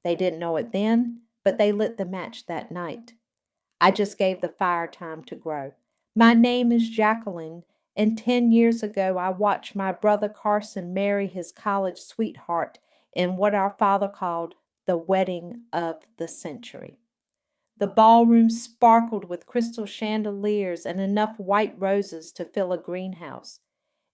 They didn't know it then, but they lit the match that night. I just gave the fire time to grow. My name is Jacqueline, and 10 years ago I watched my brother Carson marry his college sweetheart in what our father called the wedding of the century. The ballroom sparkled with crystal chandeliers and enough white roses to fill a greenhouse.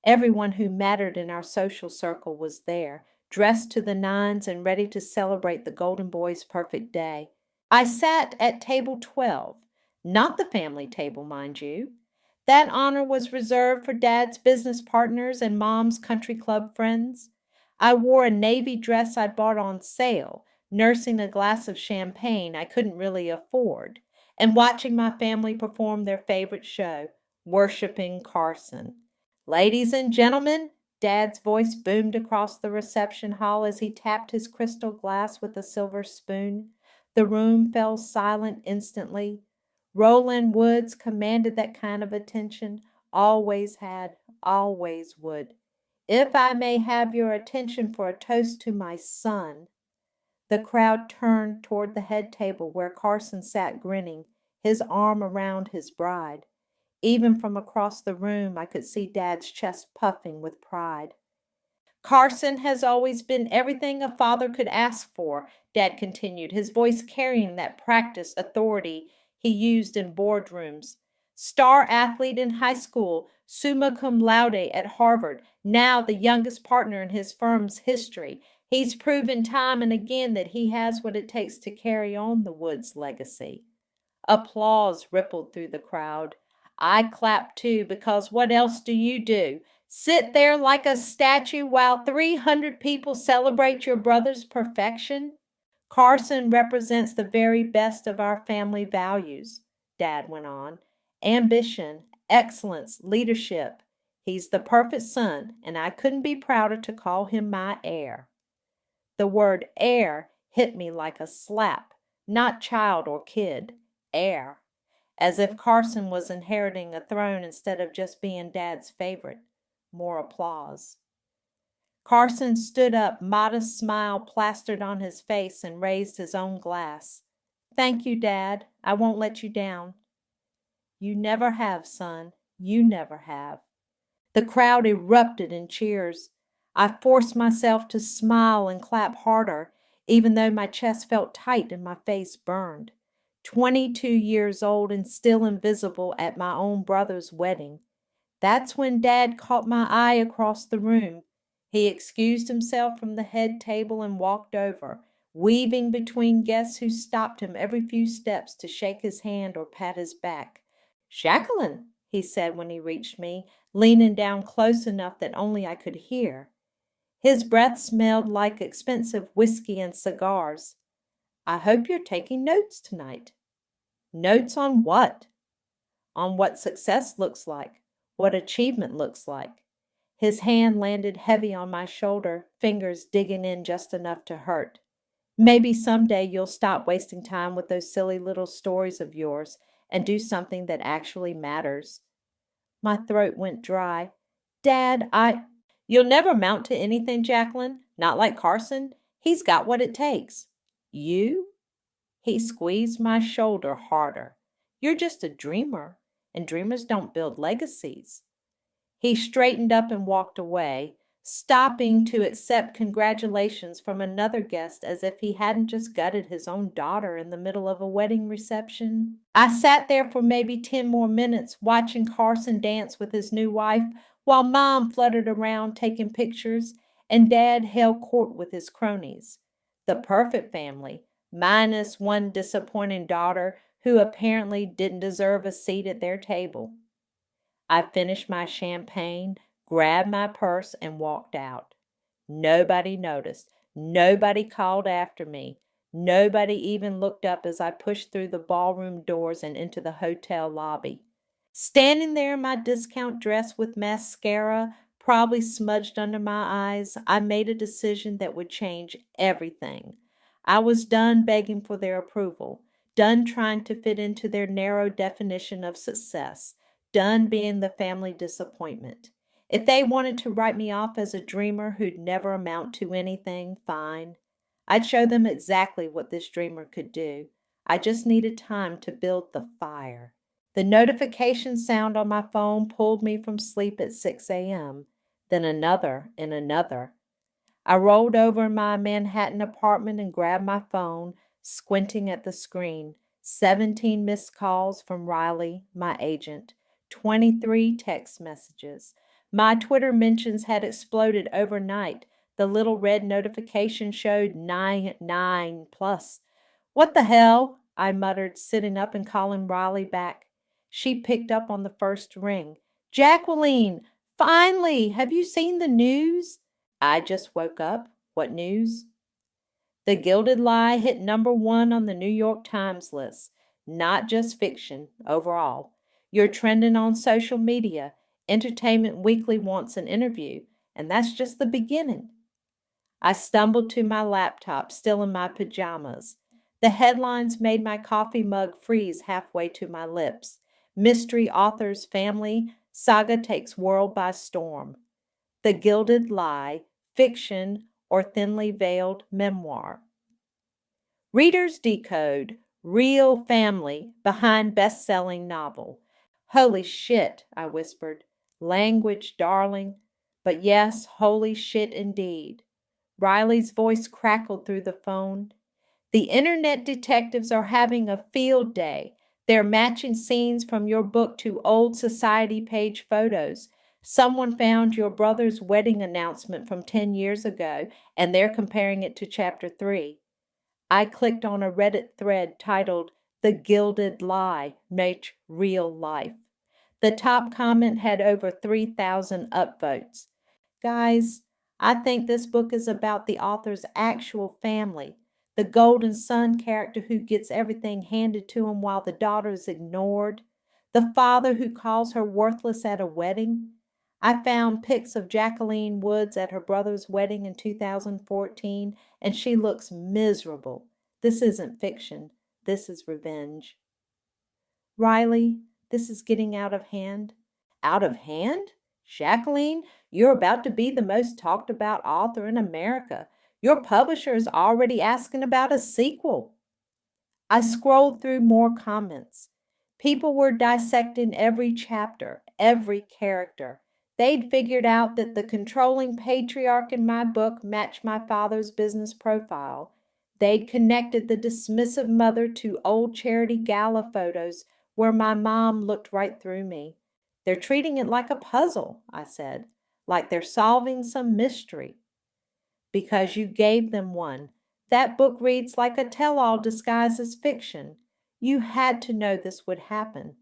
Everyone who mattered in our social circle was there, dressed to the nines and ready to celebrate the golden boy's perfect day. I sat at table 12, not the family table, mind you. That honor was reserved for Dad's business partners and Mom's country club friends. I wore a navy dress I'd bought on sale, nursing a glass of champagne I couldn't really afford, and watching my family perform their favorite show, Worshipping Carson. Ladies and gentlemen, Dad's voice boomed across the reception hall as he tapped his crystal glass with a silver spoon. The room fell silent instantly. Roland Woods commanded that kind of attention, always had, always would. If I may have your attention for a toast to my son. The crowd turned toward the head table where Carson sat grinning, his arm around his bride. Even from across the room, I could see Dad's chest puffing with pride. Carson has always been everything a father could ask for, Dad continued, his voice carrying that practiced authority he used in boardrooms. Star athlete in high school, summa cum laude at Harvard, now the youngest partner in his firm's history. He's proven time and again that he has what it takes to carry on the Woods legacy. Applause rippled through the crowd. I clapped too, because what else do you do? Sit there like a statue while 300 people celebrate your brother's perfection? Carson represents the very best of our family values, Dad went on. Ambition, excellence, leadership. He's the perfect son, and I couldn't be prouder to call him my heir. The word heir hit me like a slap, not child or kid, heir, as if Carson was inheriting a throne instead of just being Dad's favorite. More applause. Carson stood up, modest smile plastered on his face, and raised his own glass. Thank you, Dad. I won't let you down. You never have, son. You never have. The crowd erupted in cheers. I forced myself to smile and clap harder, even though my chest felt tight and my face burned. 22 years old and still invisible at my own brother's wedding. That's when Dad caught my eye across the room. He excused himself from the head table and walked over, weaving between guests who stopped him every few steps to shake his hand or pat his back. Jacqueline, he said when he reached me, leaning down close enough that only I could hear. His breath smelled like expensive whiskey and cigars. I hope you're taking notes tonight. Notes on what? On what success looks like, what achievement looks like. His hand landed heavy on my shoulder, fingers digging in just enough to hurt. Maybe someday you'll stop wasting time with those silly little stories of yours and do something that actually matters. My throat went dry. Dad, You'll never amount to anything, Jacqueline. Not like Carson. He's got what it takes. You? He squeezed my shoulder harder. You're just a dreamer, and dreamers don't build legacies. He straightened up and walked away, stopping to accept congratulations from another guest as if he hadn't just gutted his own daughter in the middle of a wedding reception. I sat there for maybe 10 more minutes watching Carson dance with his new wife while Mom fluttered around taking pictures and Dad held court with his cronies. The perfect family, minus one disappointing daughter who apparently didn't deserve a seat at their table. I finished my champagne, grabbed my purse, and walked out. Nobody noticed. Nobody called after me. Nobody even looked up as I pushed through the ballroom doors and into the hotel lobby. Standing there in my discount dress with mascara probably smudged under my eyes, I made a decision that would change everything. I was done begging for their approval, done trying to fit into their narrow definition of success, done being the family disappointment. If they wanted to write me off as a dreamer who'd never amount to anything, fine. I'd show them exactly what this dreamer could do. I just needed time to build the fire. The notification sound on my phone pulled me from sleep at 6 a.m., then another and another. I rolled over in my Manhattan apartment and grabbed my phone, squinting at the screen. 17 missed calls from Riley, my agent. 23 text messages. My Twitter mentions had exploded overnight. The little red notification showed 9 plus. What the hell? I muttered, sitting up and calling Riley back. She picked up on the first ring. Jacqueline, finally, have you seen the news? I just woke up. What news? The Gilded Lie hit #1 on the New York Times list. Not just fiction, overall. You're trending on social media. Entertainment Weekly wants an interview, and that's just the beginning. I stumbled to my laptop, still in my pajamas. The headlines made my coffee mug freeze halfway to my lips. Mystery author's family saga takes world by storm. The Gilded Lie, fiction or thinly veiled memoir. Readers decode real family behind best-selling novel. Holy shit, I whispered. Language, darling. But yes, holy shit indeed. Riley's voice crackled through the phone. The internet detectives are having a field day. They're matching scenes from your book to old society page photos. Someone found your brother's wedding announcement from 10 years ago, and they're comparing it to chapter 3. I clicked on a Reddit thread titled, "The Gilded Lie Makes Real Life." The top comment had over 3,000 upvotes. Guys, I think this book is about the author's actual family. The golden son character who gets everything handed to him while the daughter is ignored. The father who calls her worthless at a wedding. I found pics of Jacqueline Woods at her brother's wedding in 2014, and she looks miserable. This isn't fiction. This is revenge. Riley, this is getting out of hand. Out of hand? Jacqueline, you're about to be the most talked about author in America. Your publisher is already asking about a sequel. I scrolled through more comments. People were dissecting every chapter, every character. They'd figured out that the controlling patriarch in my book matched my father's business profile. They'd connected the dismissive mother to old charity gala photos where my mom looked right through me. They're treating it like a puzzle, I said, like they're solving some mystery. Because you gave them one. That book reads like a tell-all disguised as fiction. You had to know this would happen.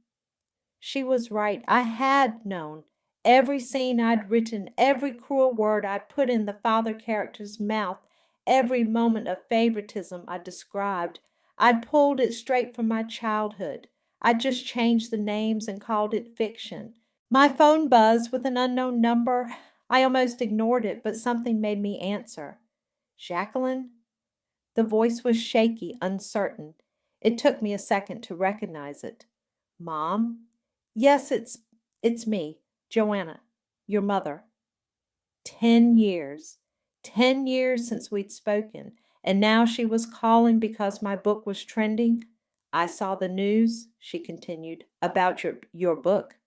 She was right. I had known. Every scene I'd written, every cruel word I'd put in the father character's mouth, every moment of favoritism I described, I'd pulled it straight from my childhood. I'd just changed the names and called it fiction. My phone buzzed with an unknown number. I almost ignored it, but something made me answer. Jacqueline? The voice was shaky, uncertain. It took me a second to recognize it. Mom? Yes, it's me, Joanna, your mother. 10 years. 10 years since we'd spoken, and now she was calling because my book was trending. I saw the news, she continued, about your book.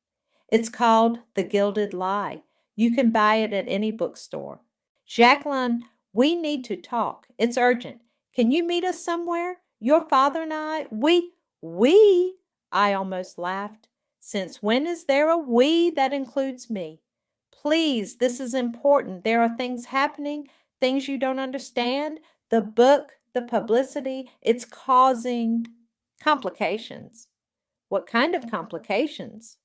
It's called The Gilded Lie. You can buy it at any bookstore. Jacqueline, we need to talk. It's urgent. Can you meet us somewhere? Your father and I, we? I almost laughed. Since when is there a we that includes me? Please, this is important. There are things happening, things you don't understand. The book, the publicity, it's causing complications. What kind of complications?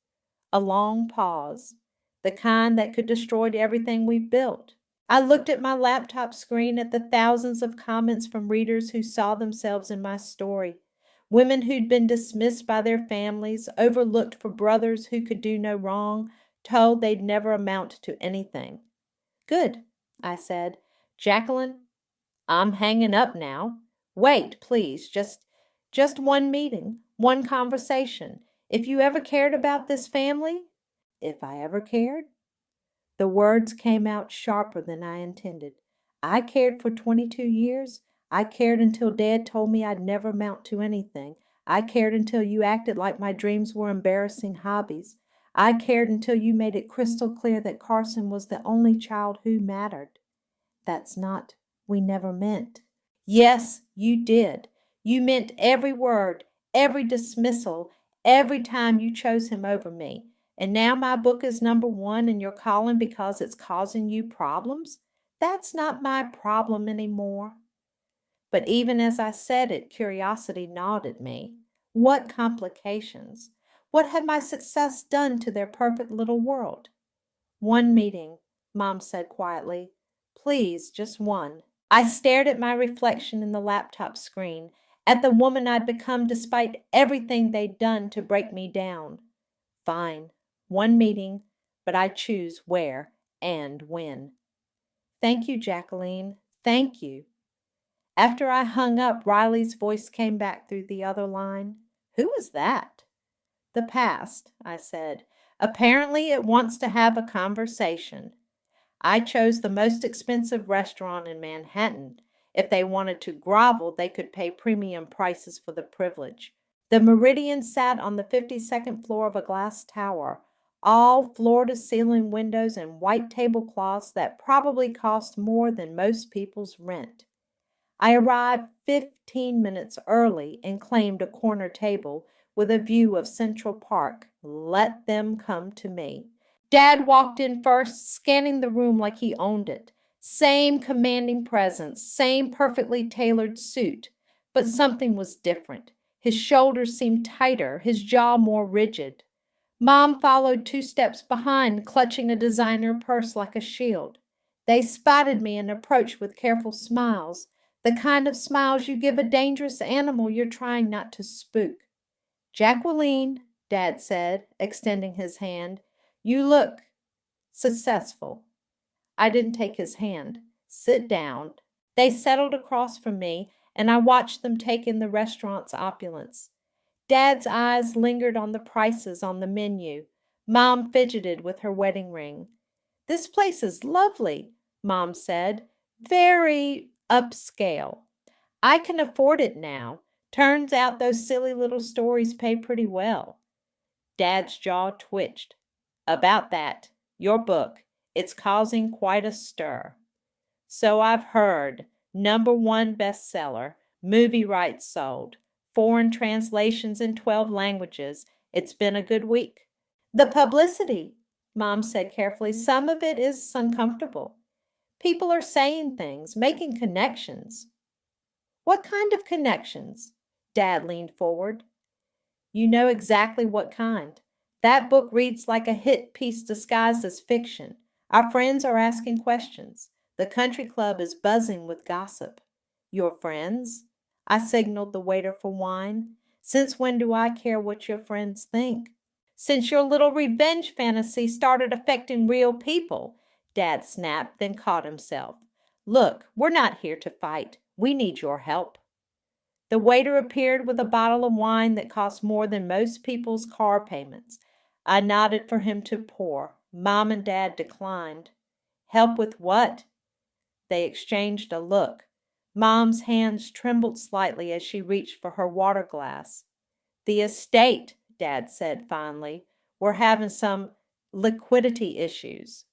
A long pause, the kind that could destroy everything we've built. I looked at my laptop screen at the thousands of comments from readers who saw themselves in my story. Women who'd been dismissed by their families, overlooked for brothers who could do no wrong, told they'd never amount to anything. Good, I said. Jacqueline, I'm hanging up now. Wait, please, just one meeting, one conversation. If you ever cared about this family, if I ever cared? The words came out sharper than I intended. I cared for 22 years. I cared until Dad told me I'd never amount to anything. I cared until you acted like my dreams were embarrassing hobbies. I cared until you made it crystal clear that Carson was the only child who mattered. That's not, we never meant. Yes, you did. You meant every word, every dismissal, every time you chose him over me. And now my book is #1 and you're calling because it's causing you problems? That's not my problem anymore. But even as I said it, curiosity gnawed at me. What complications? What had my success done to their perfect little world? One meeting, Mom said quietly. Please, just one. I stared at my reflection in the laptop screen, at the woman I'd become despite everything they'd done to break me down. Fine, one meeting, but I choose where and when. Thank you, Jacqueline. Thank you. After I hung up, Riley's voice came back through the other line. Who was that? The past, I said. Apparently it wants to have a conversation. I chose the most expensive restaurant in Manhattan. If they wanted to grovel, they could pay premium prices for the privilege. The Meridian sat on the 52nd floor of a glass tower, all floor-to-ceiling windows and white tablecloths that probably cost more than most people's rent. I arrived 15 minutes early and claimed a corner table with a view of Central Park. Let them come to me. Dad walked in first, scanning the room like he owned it. Same commanding presence, same perfectly tailored suit. But something was different. His shoulders seemed tighter, his jaw more rigid. Mom followed 2 steps behind, clutching a designer purse like a shield. They spotted me and approached with careful smiles, the kind of smiles you give a dangerous animal you're trying not to spook. Jacqueline, Dad said, extending his hand, you look successful. I didn't take his hand. Sit down. They settled across from me, and I watched them take in the restaurant's opulence. Dad's eyes lingered on the prices on the menu. Mom fidgeted with her wedding ring. This place is lovely, Mom said. Very upscale. I can afford it now. Turns out those silly little stories pay pretty well. Dad's jaw twitched. About that, your book. It's causing quite a stir. So I've heard. #1 bestseller. Movie rights sold. Foreign translations in 12 languages. It's been a good week. The publicity, Mom said carefully, some of it is uncomfortable. People are saying things, making connections. What kind of connections? Dad leaned forward. You know exactly what kind. That book reads like a hit piece disguised as fiction. Our friends are asking questions. The country club is buzzing with gossip. Your friends? I signaled the waiter for wine. Since when do I care what your friends think? Since your little revenge fantasy started affecting real people, Dad snapped, then caught himself. Look, we're not here to fight. We need your help. The waiter appeared with a bottle of wine that cost more than most people's car payments. I nodded for him to pour. Mom and Dad declined. Help with what? They exchanged a look. Mom's hands trembled slightly as she reached for her water glass. The estate, Dad said finally. We're having some liquidity issues.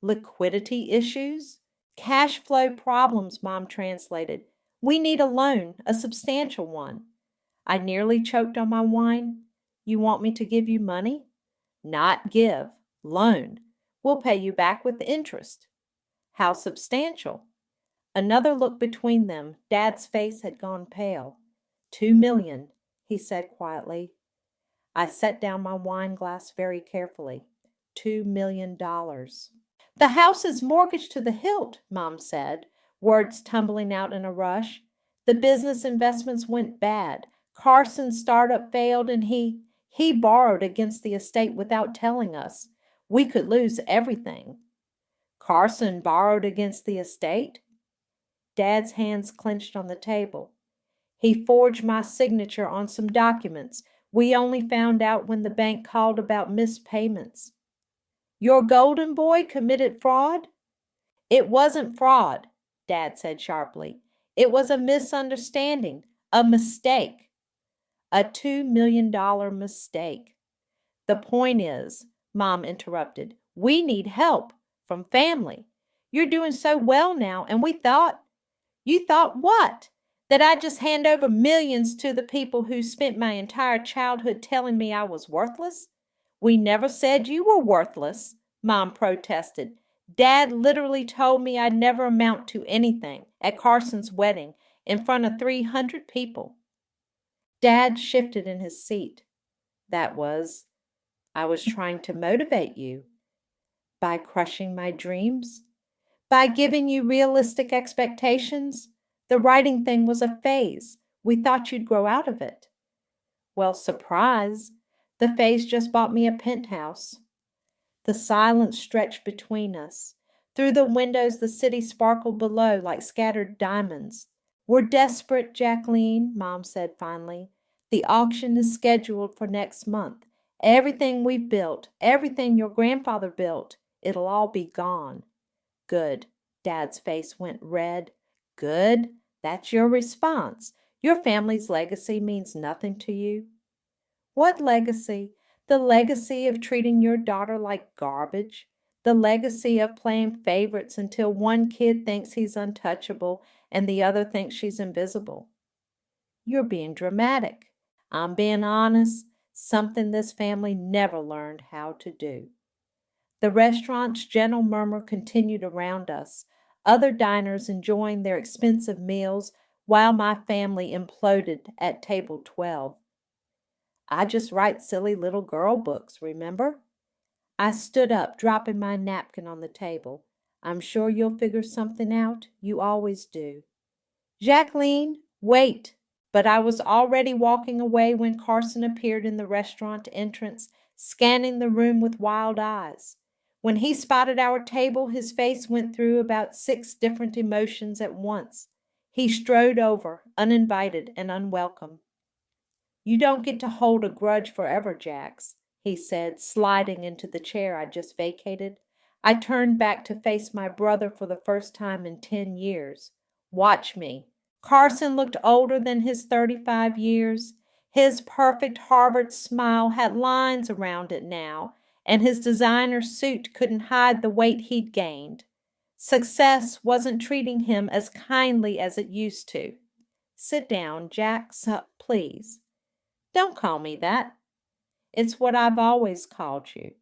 Liquidity issues? Cash flow problems, Mom translated. We need a loan, a substantial one. I nearly choked on my wine. You want me to give you money? Not give. Loan. We'll pay you back with interest. How substantial? Another look between them. Dad's face had gone pale. $2 million, he said quietly. I set down my wine glass very carefully. $2 million. The house is mortgaged to the hilt, Mom said, words tumbling out in a rush. The business investments went bad. Carson's startup failed and he borrowed against the estate without telling us. We could lose everything. Carson borrowed against the estate? Dad's hands clenched on the table. He forged my signature on some documents. We only found out when the bank called about missed payments. Your golden boy committed fraud? It wasn't fraud, Dad said sharply. It was a misunderstanding, a mistake, a $2 million mistake. The point is, Mom interrupted, we need help from family. You're doing so well now, and you thought what? That I'd just hand over millions to the people who spent my entire childhood telling me I was worthless? We never said you were worthless, Mom protested. Dad literally told me I'd never amount to anything at Carson's wedding in front of 300 people. Dad shifted in his seat. I was trying to motivate you by crushing my dreams, by giving you realistic expectations. The writing thing was a phase. We thought you'd grow out of it. Well, surprise, the phase just bought me a penthouse. The silence stretched between us. Through the windows, the city sparkled below like scattered diamonds. We're desperate, Jacqueline, Mom said finally. The auction is scheduled for next month. Everything we've built, everything your grandfather built, it'll all be gone. Good. Dad's face went red. Good. That's your response. Your family's legacy means nothing to you. What legacy? The legacy of treating your daughter like garbage. The legacy of playing favorites until one kid thinks he's untouchable and the other thinks she's invisible. You're being dramatic. I'm being honest. Something this family never learned how to do. The restaurant's gentle murmur continued around us, other diners enjoying their expensive meals while my family imploded at table 12. I just write silly little girl books, remember? I stood up, dropping my napkin on the table. I'm sure you'll figure something out. You always do. Jacqueline, wait! But I was already walking away when Carson appeared in the restaurant entrance, scanning the room with wild eyes. When he spotted our table, his face went through about 6 different emotions at once. He strode over, uninvited and unwelcome. You don't get to hold a grudge forever, Jax, he said, sliding into the chair I just vacated. I turned back to face my brother for the first time in 10 years. Watch me. Carson looked older than his 35 years. His perfect Harvard smile had lines around it now, and his designer suit couldn't hide the weight he'd gained. Success wasn't treating him as kindly as it used to. Sit down, Jax, please. Don't call me that. It's what I've always called you.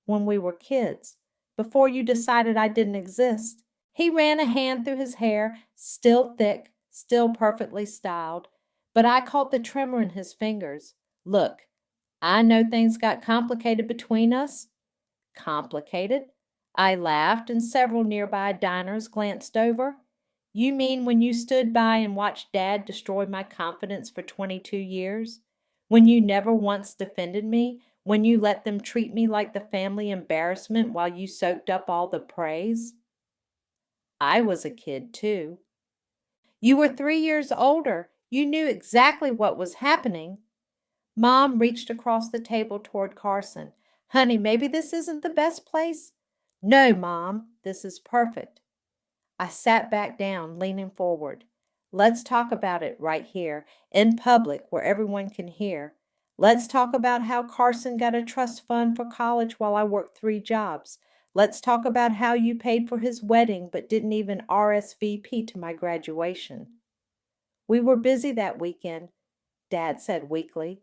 When we were kids, before you decided I didn't exist. He ran a hand through his hair, still thick, still perfectly styled, but I caught the tremor in his fingers. Look, I know things got complicated between us. Complicated? I laughed, and several nearby diners glanced over. You mean when you stood by and watched Dad destroy my confidence for 22 years? When you never once defended me? When you let them treat me like the family embarrassment while you soaked up all the praise? I was a kid, too. You were 3 years older. You knew exactly what was happening. Mom reached across the table toward Carson. Honey, maybe this isn't the best place? No, Mom, this is perfect. I sat back down, leaning forward. Let's talk about it right here, in public, where everyone can hear. Let's talk about how Carson got a trust fund for college while I worked 3 jobs. Let's talk about how you paid for his wedding but didn't even RSVP to my graduation. We were busy that weekend, Dad said weakly.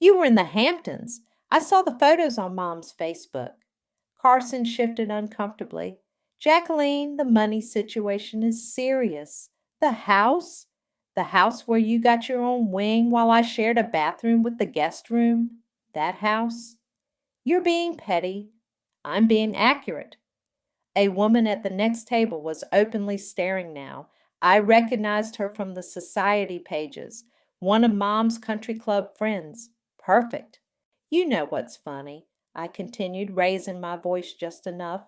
You were in the Hamptons. I saw the photos on Mom's Facebook. Carson shifted uncomfortably. Jacqueline, the money situation is serious. The house? The house where you got your own wing while I shared a bathroom with the guest room? That house? You're being petty. I'm being accurate. A woman at the next table was openly staring now. I recognized her from the society pages. One of Mom's country club friends. Perfect. You know what's funny, I continued, raising my voice just enough.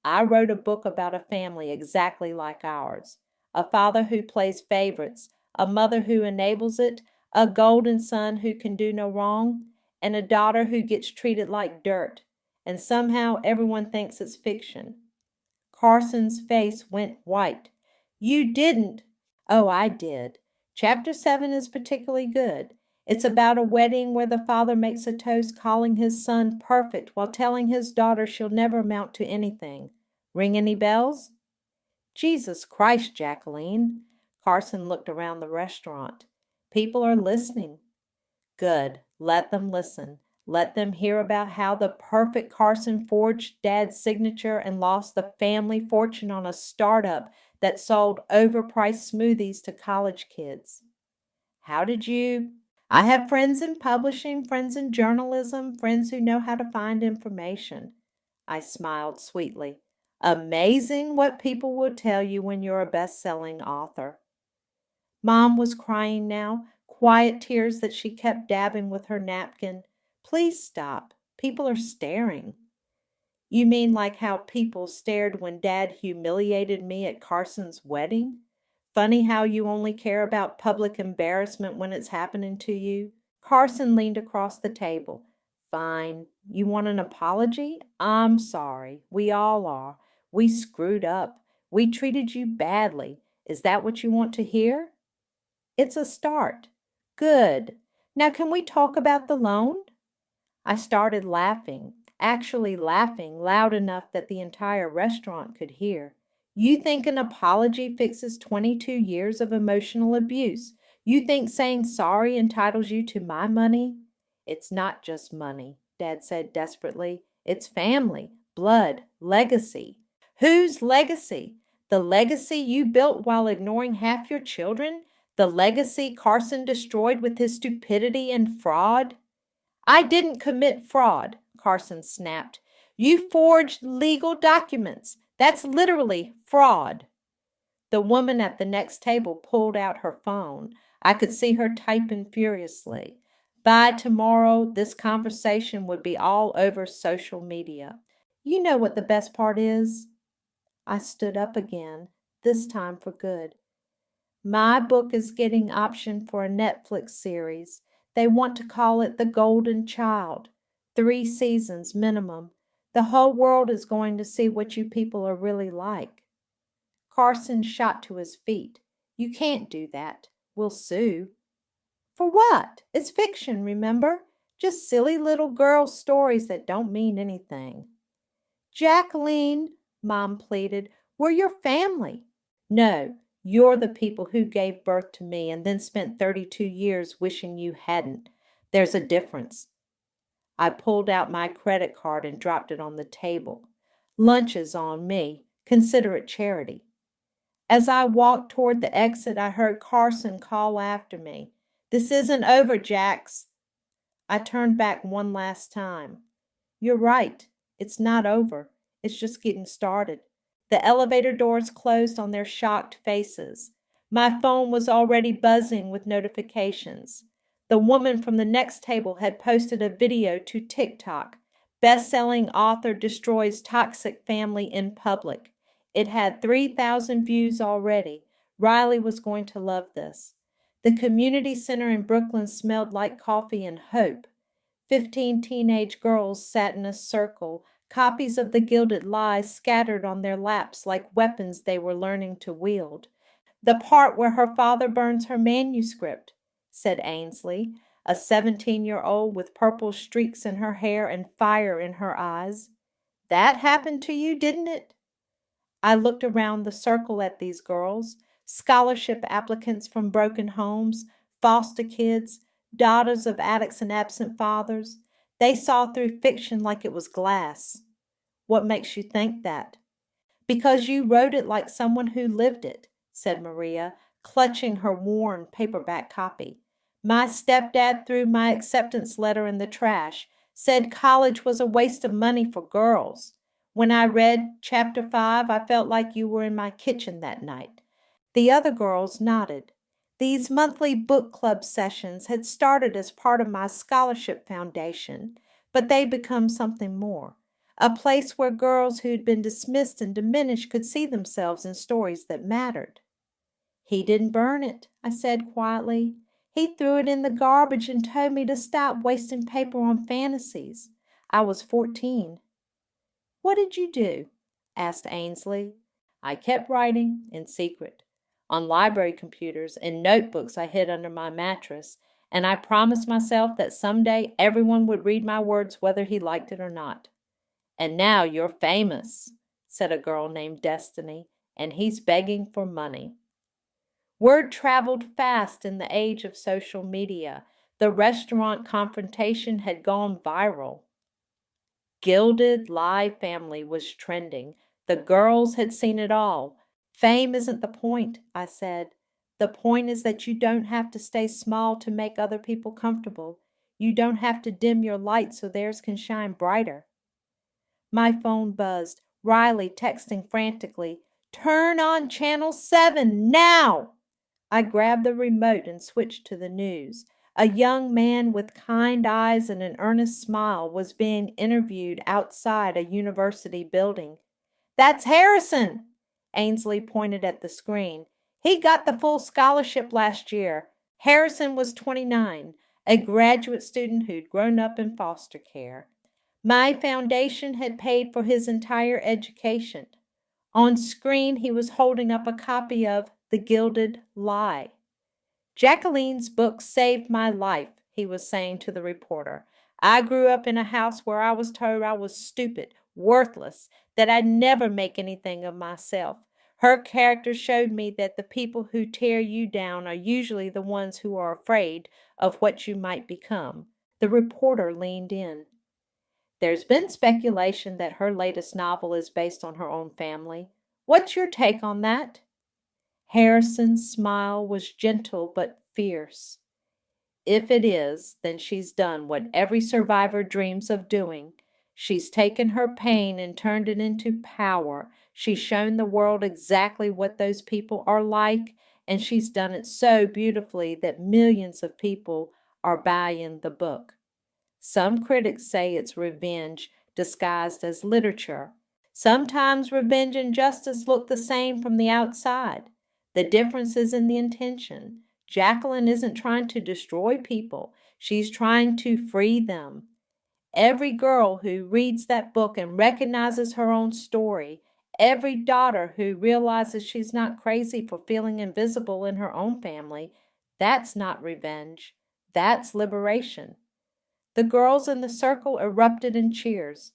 I wrote a book about a family exactly like ours. A father who plays favorites, a mother who enables it, a golden son who can do no wrong, and a daughter who gets treated like dirt. And somehow everyone thinks it's fiction. Carson's face went white. You didn't. Oh, I did. Chapter 7 is particularly good. It's about a wedding where the father makes a toast calling his son perfect while telling his daughter she'll never amount to anything. Ring any bells? Jesus Christ, Jacqueline. Carson looked around the restaurant. People are listening. Good. Let them listen. Let them hear about how the perfect Carson forged Dad's signature and lost the family fortune on a startup that sold overpriced smoothies to college kids. How did you? I have friends in publishing, friends in journalism, friends who know how to find information. I smiled sweetly. Amazing what people will tell you when you're a best-selling author. Mom was crying now, quiet tears that she kept dabbing with her napkin. Please stop. People are staring. You mean like how people stared when Dad humiliated me at Carson's wedding? Funny how you only care about public embarrassment when it's happening to you? Carson leaned across the table. Fine. You want an apology? I'm sorry. We all are. We screwed up. We treated you badly. Is that what you want to hear? It's a start. Good. Now can we talk about the loan? I started laughing, actually laughing loud enough that the entire restaurant could hear. You think an apology fixes 22 years of emotional abuse? You think saying sorry entitles you to my money? It's not just money, Dad said desperately. It's family, blood, legacy. Whose legacy? The legacy you built while ignoring half your children? The legacy Carson destroyed with his stupidity and fraud? I didn't commit fraud, Carson snapped. You forged legal documents. That's literally fraud. The woman at the next table pulled out her phone. I could see her typing furiously. By tomorrow, this conversation would be all over social media. You know what the best part is? I stood up again, this time for good. My book is getting optioned for a Netflix series. They want to call it The Golden Child. 3 seasons minimum. The whole world is going to see what you people are really like. Carson shot to his feet. You can't do that. We'll sue. For what? It's fiction, remember? Just silly little girl stories that don't mean anything. Jacqueline, Mom pleaded, we're your family. No, you're the people who gave birth to me and then spent 32 years wishing you hadn't. There's a difference. I pulled out my credit card and dropped it on the table. Lunch is on me. Consider it charity. As I walked toward the exit, I heard Carson call after me. This isn't over, Jax. I turned back one last time. You're right. It's not over. It's just getting started. The elevator doors closed on their shocked faces. My phone was already buzzing with notifications. The woman from the next table had posted a video to TikTok. Best-selling author destroys toxic family in public. It had 3,000 views already. Riley was going to love this. The community center in Brooklyn smelled like coffee and hope. 15 teenage girls sat in a circle, copies of The Gilded Lie scattered on their laps like weapons they were learning to wield. The part where her father burns her manuscript, said Ainsley, a 17-year-old with purple streaks in her hair and fire in her eyes. That happened to you, didn't it? I looked around the circle at these girls, scholarship applicants from broken homes, foster kids, daughters of addicts and absent fathers. They saw through fiction like it was glass. What makes you think that? Because you wrote it like someone who lived it, said Maria, clutching her worn paperback copy. My stepdad threw my acceptance letter in the trash, said college was a waste of money for girls. When I read chapter 5, I felt like you were in my kitchen that night. The other girls nodded. These monthly book club sessions had started as part of my scholarship foundation, but they'd become something more. A place where girls who'd been dismissed and diminished could see themselves in stories that mattered. He didn't burn it, I said quietly. He threw it in the garbage and told me to stop wasting paper on fantasies. I was 14. What did you do? Asked Ainsley. I kept writing in secret. on library computers and notebooks I hid under my mattress, and I promised myself that someday everyone would read my words whether he liked it or not. And now you're famous, said a girl named Destiny, and he's begging for money. Word traveled fast in the age of social media. The restaurant confrontation had gone viral. Gilded Lie family was trending. The girls had seen it all. Fame isn't the point, I said. The point is that you don't have to stay small to make other people comfortable. You don't have to dim your light so theirs can shine brighter. My phone buzzed. Riley texting frantically, "Turn on channel 7 now!" I grabbed the remote and switched to the news. A young man with kind eyes and an earnest smile was being interviewed outside a university building. "That's Harrison!" Ainsley pointed at the screen. "He got the full scholarship last year." Harrison was 29, a graduate student who'd grown up in foster care. My foundation had paid for his entire education. On screen, he was holding up a copy of The Gilded Lie. "Jacqueline's book saved my life," he was saying to the reporter. "I grew up in a house where I was told I was stupid, worthless, that I'd never make anything of myself. Her character showed me that the people who tear you down are usually the ones who are afraid of what you might become." The reporter leaned in. "There's been speculation that her latest novel is based on her own family. What's your take on that?" Harrison's smile was gentle but fierce. "If it is, then she's done what every survivor dreams of doing. She's taken her pain and turned it into power. She's shown the world exactly what those people are like, and she's done it so beautifully that millions of people are buying the book. Some critics say it's revenge disguised as literature. Sometimes revenge and justice look the same from the outside. The difference is in the intention. Jacqueline isn't trying to destroy people. She's trying to free them. Every girl who reads that book and recognizes her own story, every daughter who realizes she's not crazy for feeling invisible in her own family, that's not revenge. That's liberation." The girls in the circle erupted in cheers.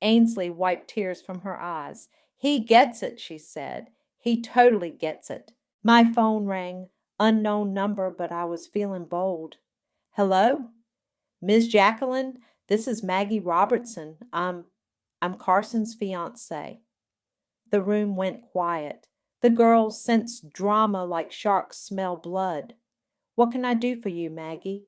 Ainsley wiped tears from her eyes. "He gets it," she said. "He totally gets it." My phone rang. Unknown number, but I was feeling bold. "Hello? Miss Jacqueline, this is Maggie Robertson. I'm Carson's fiancée." The room went quiet. The girls sensed drama like sharks smell blood. "What can I do for you, Maggie?"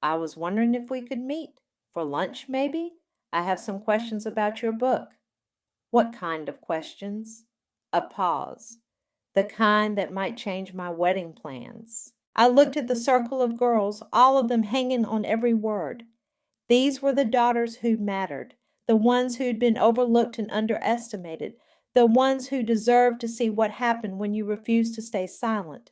"I was wondering if we could meet. For lunch, maybe? I have some questions about your book." "What kind of questions?" A pause. "The kind that might change my wedding plans." I looked at the circle of girls, all of them hanging on every word. These were the daughters who mattered, the ones who'd been overlooked and underestimated, the ones who deserved to see what happened when you refused to stay silent.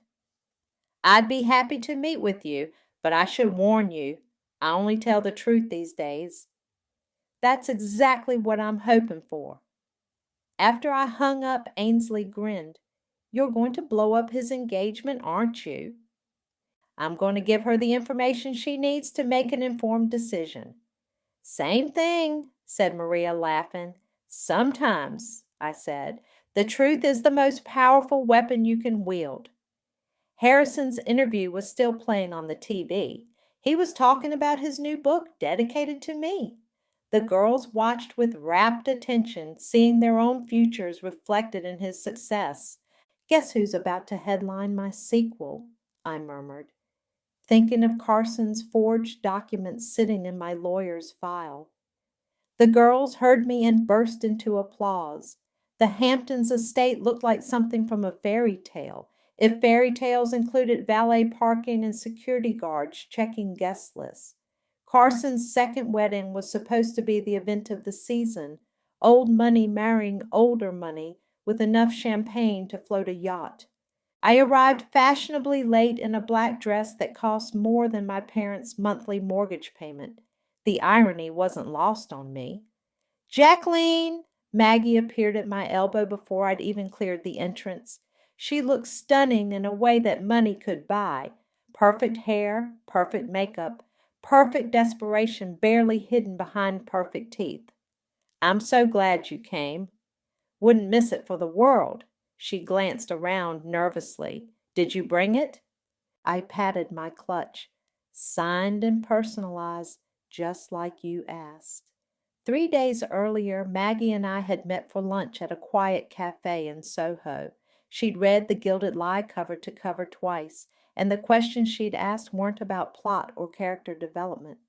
"I'd be happy to meet with you, but I should warn you, I only tell the truth these days." "That's exactly what I'm hoping for." After I hung up, Ainsley grinned. "You're going to blow up his engagement, aren't you?" "I'm going to give her the information she needs to make an informed decision." "Same thing," said Maria, laughing. "Sometimes," I said, "the truth is the most powerful weapon you can wield." Harrison's interview was still playing on the TV. He was talking about his new book dedicated to me. The girls watched with rapt attention, seeing their own futures reflected in his success. "Guess who's about to headline my sequel?" I murmured, thinking of Carson's forged documents sitting in my lawyer's file. The girls heard me and burst into applause. The Hamptons estate looked like something from a fairy tale, if fairy tales included valet parking and security guards checking guest lists. Carson's second wedding was supposed to be the event of the season, old money marrying older money with enough champagne to float a yacht. I arrived fashionably late in a black dress that cost more than my parents' monthly mortgage payment. The irony wasn't lost on me. "Jacqueline!" Maggie appeared at my elbow before I'd even cleared the entrance. She looked stunning in a way that money could buy. Perfect hair, perfect makeup, perfect desperation barely hidden behind perfect teeth. "I'm so glad you came. Wouldn't miss it for the world." She glanced around nervously. "Did you bring it?" I patted my clutch. "Signed and personalized, just like you asked." 3 days earlier, Maggie and I had met for lunch at a quiet cafe in Soho. She'd read The Gilded Lie cover to cover twice, and the questions she'd asked weren't about plot or character development.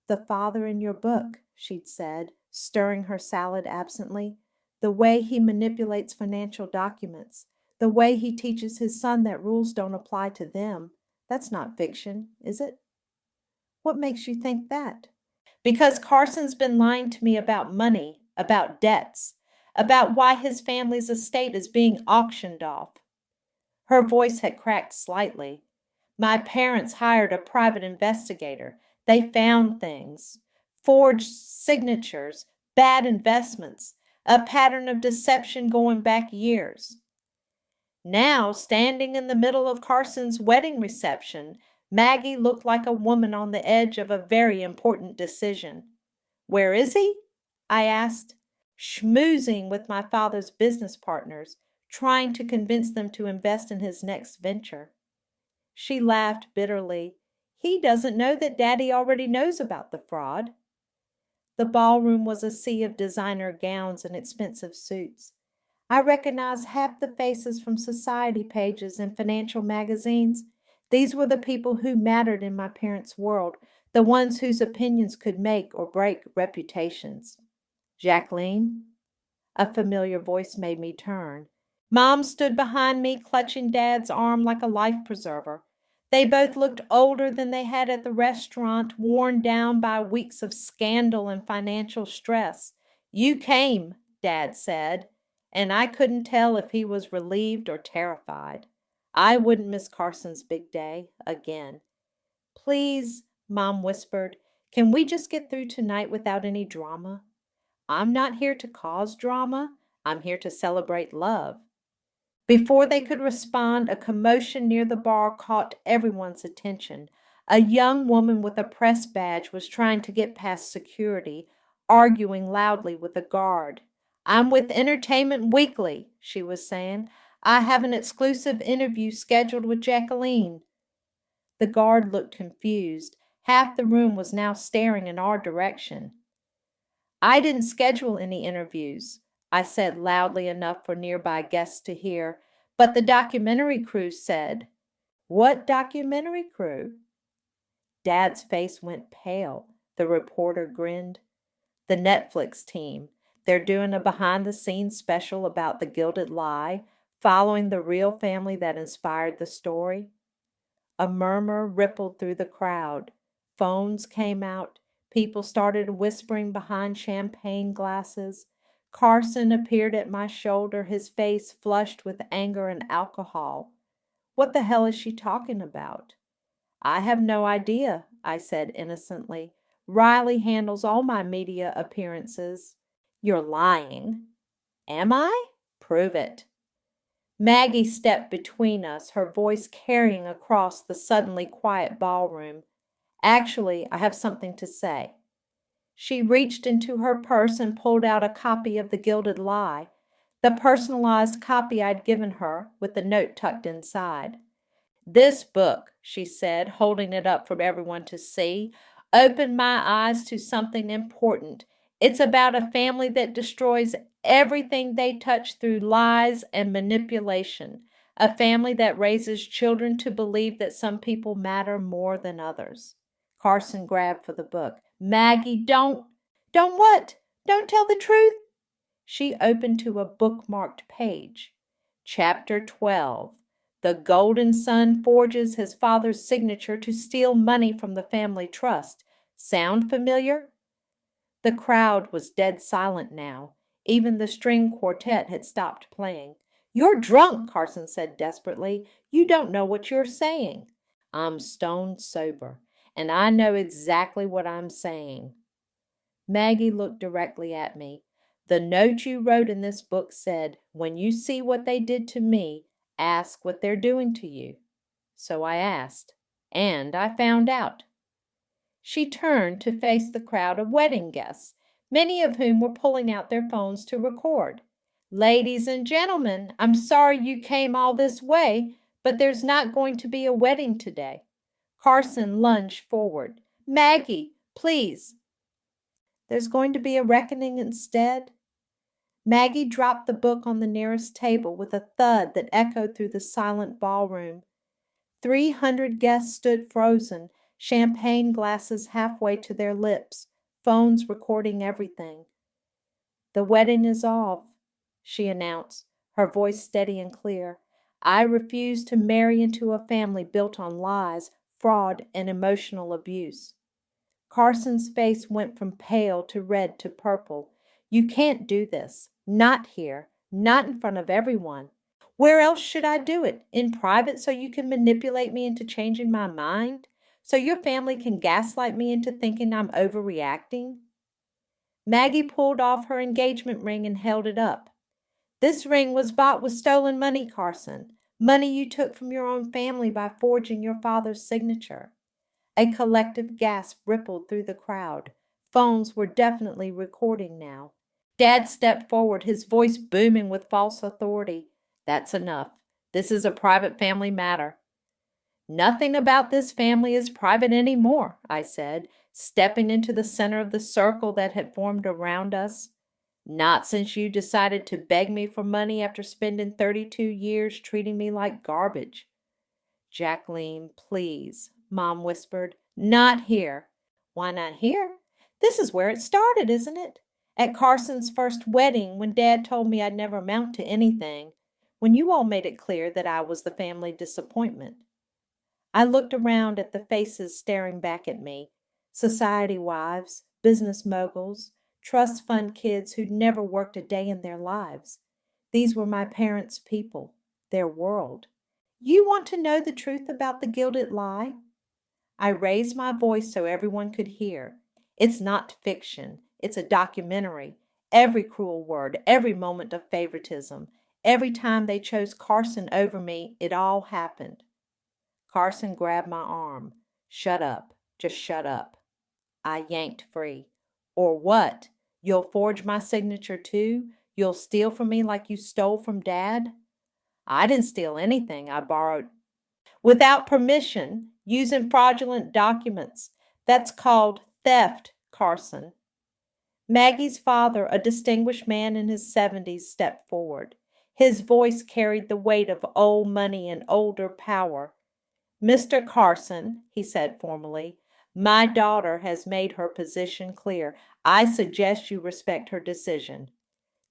"The father in your book," she'd said, stirring her salad absently. "The way he manipulates financial documents. The way he teaches his son that rules don't apply to them. That's not fiction, is it?" "What makes you think that?" "Because Carson's been lying to me about money, about debts, about why his family's estate is being auctioned off." Her voice had cracked slightly. "My parents hired a private investigator. They found things, forged signatures, bad investments, a pattern of deception going back years." Now, standing in the middle of Carson's wedding reception, Maggie looked like a woman on the edge of a very important decision. "Where is he?" I asked. "Schmoozing with my father's business partners, trying to convince them to invest in his next venture." She laughed bitterly. "He doesn't know that Daddy already knows about the fraud." The ballroom was a sea of designer gowns and expensive suits. I recognized half the faces from society pages and financial magazines. These were the people who mattered in my parents' world, the ones whose opinions could make or break reputations. "Jacqueline?" A familiar voice made me turn. Mom stood behind me, clutching Dad's arm like a life preserver. They both looked older than they had at the restaurant, worn down by weeks of scandal and financial stress. "You came," Dad said, and I couldn't tell if he was relieved or terrified. I wouldn't miss Carson's big day again. "Please," Mom whispered, "can we just get through tonight without any drama?" "I'm not here to cause drama. I'm here to celebrate love." Before they could respond, a commotion near the bar caught everyone's attention. A young woman with a press badge was trying to get past security, arguing loudly with a guard. "I'm with Entertainment Weekly," she was saying. "I have an exclusive interview scheduled with Jacqueline." The guard looked confused. Half the room was now staring in our direction. "I didn't schedule any interviews," I said loudly enough for nearby guests to hear, "but the documentary crew said." "What documentary crew?" Dad's face went pale. The reporter grinned. "The Netflix team. They're doing a behind-the-scenes special about The Gilded Lie, following the real family that inspired the story." A murmur rippled through the crowd. Phones came out. People started whispering behind champagne glasses. Carson appeared at my shoulder, his face flushed with anger and alcohol. "What the hell is she talking about?" "I have no idea," I said innocently. "Riley handles all my media appearances." "You're lying." "Am I?" "Prove it." Maggie stepped between us, her voice carrying across the suddenly quiet ballroom. "Actually, I have something to say." She reached into her purse and pulled out a copy of The Gilded Lie, the personalized copy I'd given her, with the note tucked inside. "This book," she said, holding it up for everyone to see, "opened my eyes to something important. It's about a family that destroys everything they touch through lies and manipulation. A family that raises children to believe that some people matter more than others." Carson grabbed for the book. "Maggie, don't." "Don't what? Don't tell the truth?" She opened to a bookmarked page. Chapter 12. The golden son forges his father's signature to steal money from the family trust. Sound familiar? The crowd was dead silent now. Even the string quartet had stopped playing. "You're drunk," Carson said desperately. "You don't know what you're saying." "I'm stone sober, and I know exactly what I'm saying." Maggie looked directly at me. "The note you wrote in this book said, 'When you see what they did to me, Ask what they're doing to you. So I asked, and I found out. She turned to face the crowd of wedding guests, many of whom were pulling out their phones to record. Ladies and gentlemen, I'm sorry you came all this way, but there's not going to be a wedding today. Carson lunged forward. Maggie, please. There's going to be a reckoning instead. Maggie dropped the book on the nearest table with a thud that echoed through the silent ballroom. 300 guests stood frozen, champagne glasses halfway to their lips, phones recording everything. The wedding is off, she announced, her voice steady and clear. I refuse to marry into a family built on lies, fraud, and emotional abuse. Carson's face went from pale to red to purple. You can't do this. Not here. Not in front of everyone. Where else should I do it? In private so you can manipulate me into changing my mind? So your family can gaslight me into thinking I'm overreacting? Maggie pulled off her engagement ring and held it up. This ring was bought with stolen money, Carson. Money you took from your own family by forging your father's signature. A collective gasp rippled through the crowd. Phones were definitely recording now. Dad stepped forward, his voice booming with false authority. That's enough. This is a private family matter. Nothing about this family is private anymore, I said, stepping into the center of the circle that had formed around us. Not since you decided to beg me for money after spending 32 years treating me like garbage. Jacqueline, please, Mom whispered. Not here. Why not here? This is where it started, isn't it? At Carson's first wedding, when Dad told me I'd never amount to anything, when you all made it clear that I was the family disappointment. I looked around at the faces staring back at me, society wives, business moguls, trust fund kids who'd never worked a day in their lives. These were my parents' people, their world. You want to know the truth about the gilded lie? I raised my voice so everyone could hear. It's not fiction. It's a documentary. Every cruel word, every moment of favoritism, every time they chose Carson over me, it all happened. Carson grabbed my arm. Shut up. Just shut up. I yanked free. Or what? You'll forge my signature too? You'll steal from me like you stole from Dad? I didn't steal anything. I borrowed without permission, using fraudulent documents. That's called theft, Carson. Maggie's father, a distinguished man in his 70s, stepped forward. His voice carried the weight of old money and older power. Mr. Carson, he said formally, my daughter has made her position clear. I suggest you respect her decision.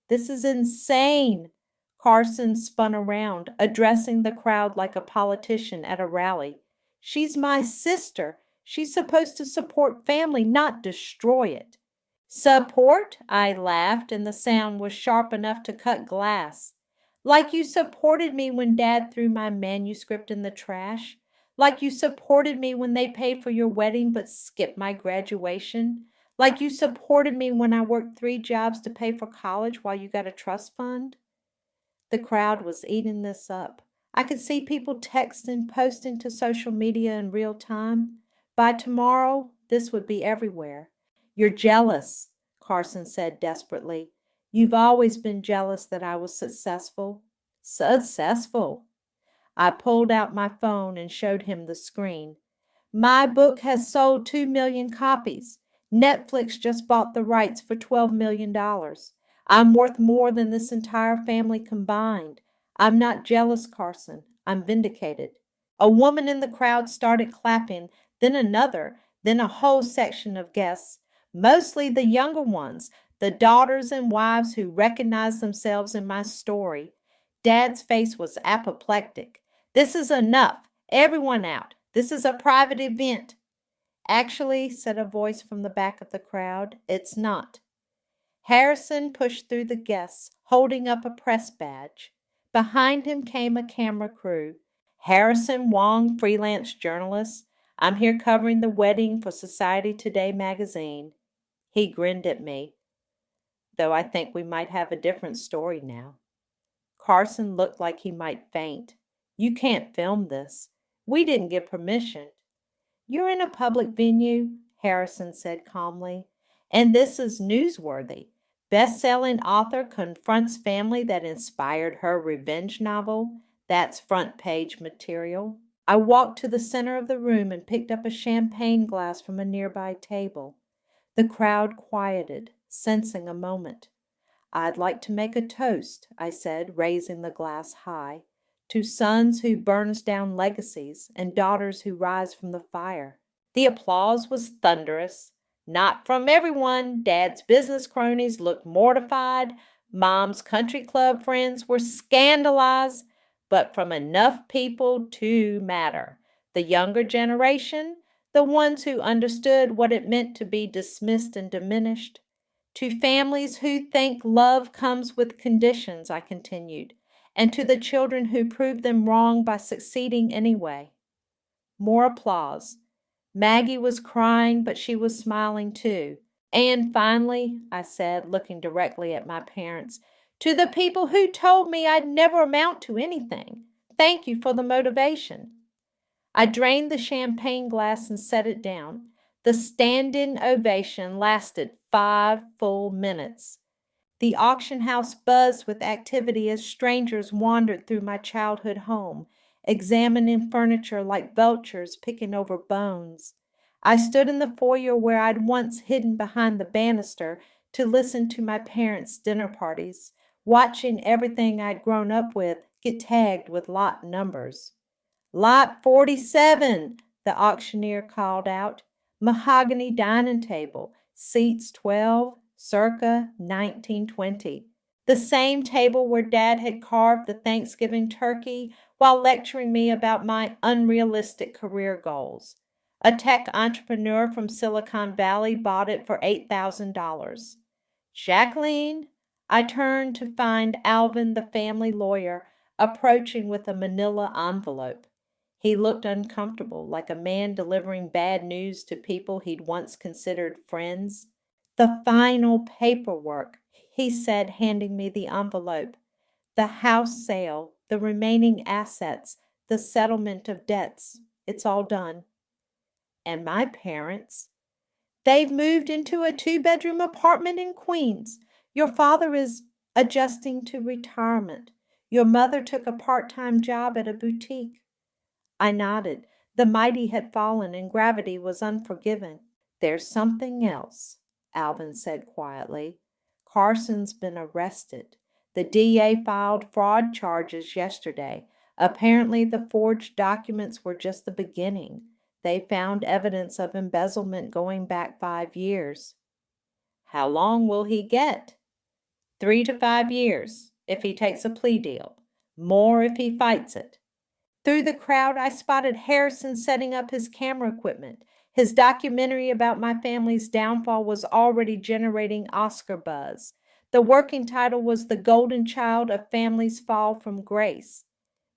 This is insane. Carson spun around, addressing the crowd like a politician at a rally. She's my sister. She's supposed to support family, not destroy it. Support? I laughed, and the sound was sharp enough to cut glass. Like you supported me when Dad threw my manuscript in the trash? Like you supported me when they paid for your wedding but skipped my graduation? Like you supported me when I worked 3 jobs to pay for college while you got a trust fund? The crowd was eating this up. I could see people texting, posting to social media in real time. By tomorrow, this would be everywhere. You're jealous, Carson said desperately. You've always been jealous that I was successful. Successful? I pulled out my phone and showed him the screen. My book has sold 2 million copies. Netflix just bought the rights for $12 million. I'm worth more than this entire family combined. I'm not jealous, Carson. I'm vindicated. A woman in the crowd started clapping, then another, then a whole section of guests, mostly the younger ones, the daughters and wives who recognized themselves in my story. Dad's face was apoplectic. This is enough. Everyone out. This is a private event. Actually, said a voice from the back of the crowd, it's not. Harrison pushed through the guests, holding up a press badge. Behind him came a camera crew. Harrison Wong, freelance journalist. I'm here covering the wedding for Society Today magazine. He grinned at me, though I think we might have a different story now. Carson looked like he might faint. "You can't film this. We didn't get permission." "You're in a public venue," Harrison said calmly, "and this is newsworthy. Best-selling author confronts family that inspired her revenge novel. That's front page material." I walked to the center of the room and picked up a champagne glass from a nearby table. The crowd quieted, sensing a moment. "I'd like to make a toast," I said, raising the glass high, "to sons who burns down legacies and daughters who rise from the fire." The applause was thunderous. Not from everyone. Dad's business cronies looked mortified. Mom's country club friends were scandalized, but from enough people to matter. The younger generation, the ones who understood what it meant to be dismissed and diminished. "To families who think love comes with conditions," I continued, "and to the children who proved them wrong by succeeding anyway." More applause. Maggie was crying, but she was smiling too. "And finally," I said, looking directly at my parents, "to the people who told me I'd never amount to anything, thank you for the motivation." I drained the champagne glass and set it down. The standing ovation lasted 5 full minutes. The auction house buzzed with activity as strangers wandered through my childhood home, examining furniture like vultures picking over bones. I stood in the foyer where I'd once hidden behind the banister to listen to my parents' dinner parties, watching everything I'd grown up with get tagged with lot numbers. "Lot 47, the auctioneer called out. "Mahogany dining table, seats 12, circa 1920. The same table where Dad had carved the Thanksgiving turkey while lecturing me about my unrealistic career goals. A tech entrepreneur from Silicon Valley bought it for $8,000. "Jacqueline," I turned to find Alvin, the family lawyer, approaching with a manila envelope. He looked uncomfortable, like a man delivering bad news to people he'd once considered friends. "The final paperwork," he said, handing me the envelope. "The house sale, the remaining assets, the settlement of debts. It's all done." "And my parents?" "They've moved into a 2-bedroom apartment in Queens. Your father is adjusting to retirement. Your mother took a part-time job at a boutique." I nodded. The mighty had fallen and gravity was unforgiving. "There's something else," Alvin said quietly. "Carson's been arrested. The DA filed fraud charges yesterday. Apparently the forged documents were just the beginning. They found evidence of embezzlement going back 5 years." "How long will he get?" 3 to 5 years, if he takes a plea deal. More if he fights it." Through the crowd, I spotted Harrison setting up his camera equipment. His documentary about my family's downfall was already generating Oscar buzz. The working title was "The Golden Child of Family's Fall from Grace."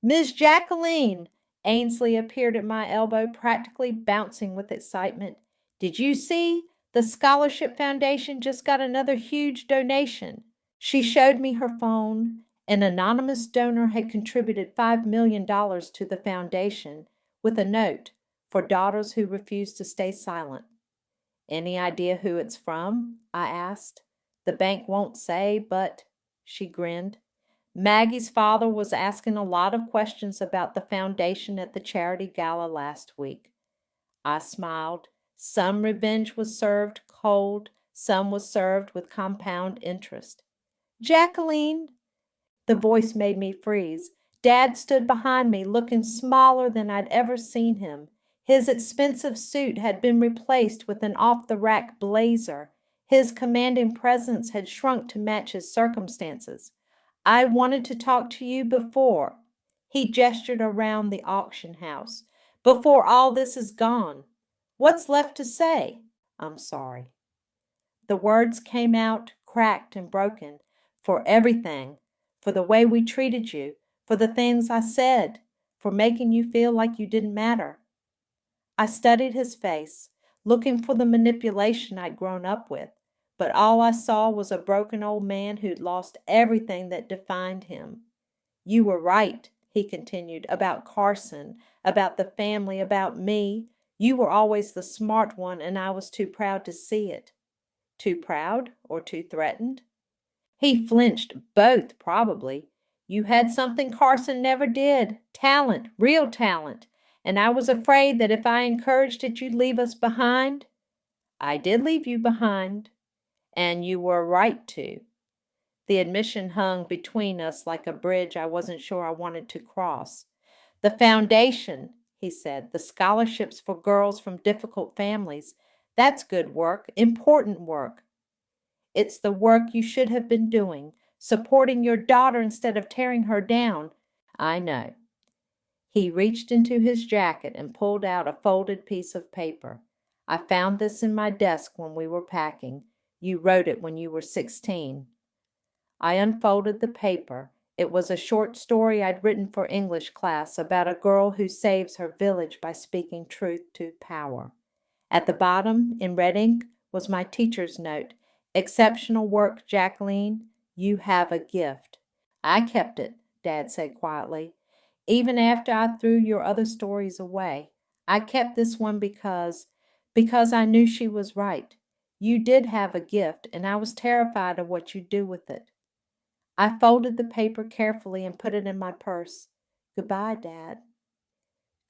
"Miss Jacqueline!" Ainsley appeared at my elbow, practically bouncing with excitement. "Did you see? The Scholarship Foundation just got another huge donation." She showed me her phone. An anonymous donor had contributed $5 million to the foundation with a note, "For daughters who refuse to stay silent." "Any idea who it's from?" I asked. "The bank won't say, but—" She grinned. "Maggie's father was asking a lot of questions about the foundation at the charity gala last week." I smiled. Some revenge was served cold, some was served with compound interest. "Jacqueline!" The voice made me freeze. Dad stood behind me, looking smaller than I'd ever seen him. His expensive suit had been replaced with an off-the-rack blazer. His commanding presence had shrunk to match his circumstances. "I wanted to talk to you before." He gestured around the auction house. "Before all this is gone. What's left to say?" "I'm sorry." The words came out, cracked and broken. "For everything. For the way we treated you. For the things I said. For making you feel like you didn't matter." I studied his face, looking for the manipulation I'd grown up with, but all I saw was a broken old man who'd lost everything that defined him. "You were right. he continued, about Carson, about the family, about me. You were always the smart one, and I was too proud to see it. Too proud or too threatened? He flinched. Both, probably. You had something Carson never did. Talent, real talent. And I was afraid that if I encouraged it, you'd leave us behind. I did leave you behind. And you were right to. The admission hung between us like a bridge I wasn't sure I wanted to cross. The foundation, he said, the scholarships for girls from difficult families. That's good work, important work. It's the work you should have been doing, supporting your daughter instead of tearing her down. I know. He reached into his jacket and pulled out a folded piece of paper. I found this in my desk when we were packing. You wrote it when you were 16. I unfolded the paper. It was a short story I'd written for English class about a girl who saves her village by speaking truth to power. At the bottom, in red ink, was my teacher's note. Exceptional work, Jacqueline. You have a gift. I kept it, Dad said quietly. Even after I threw your other stories away. I kept this one because I knew she was right. You did have a gift, and I was terrified of what you'd do with it. I folded the paper carefully and put it in my purse. Goodbye, Dad.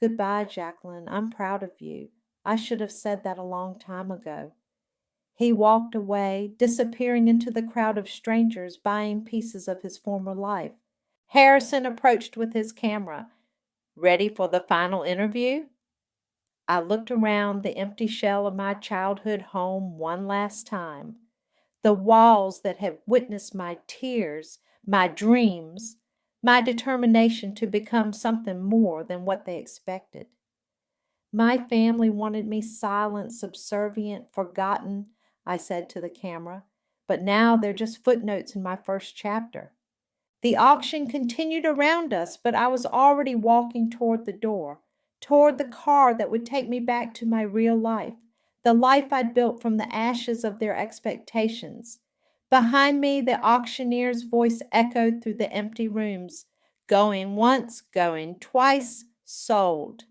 Goodbye, Jacqueline. I'm proud of you. I should have said that a long time ago. He walked away, disappearing into the crowd of strangers buying pieces of his former life. Harrison approached with his camera. Ready for the final interview? I looked around the empty shell of my childhood home one last time. The walls that had witnessed my tears, my dreams, my determination to become something more than what they expected. My family wanted me silent, subservient, forgotten, I said to the camera, but now they're just footnotes in my first chapter. The auction continued around us, but I was already walking toward the door, toward the car that would take me back to my real life, the life I'd built from the ashes of their expectations. Behind me, the auctioneer's voice echoed through the empty rooms. Going once, going twice, sold.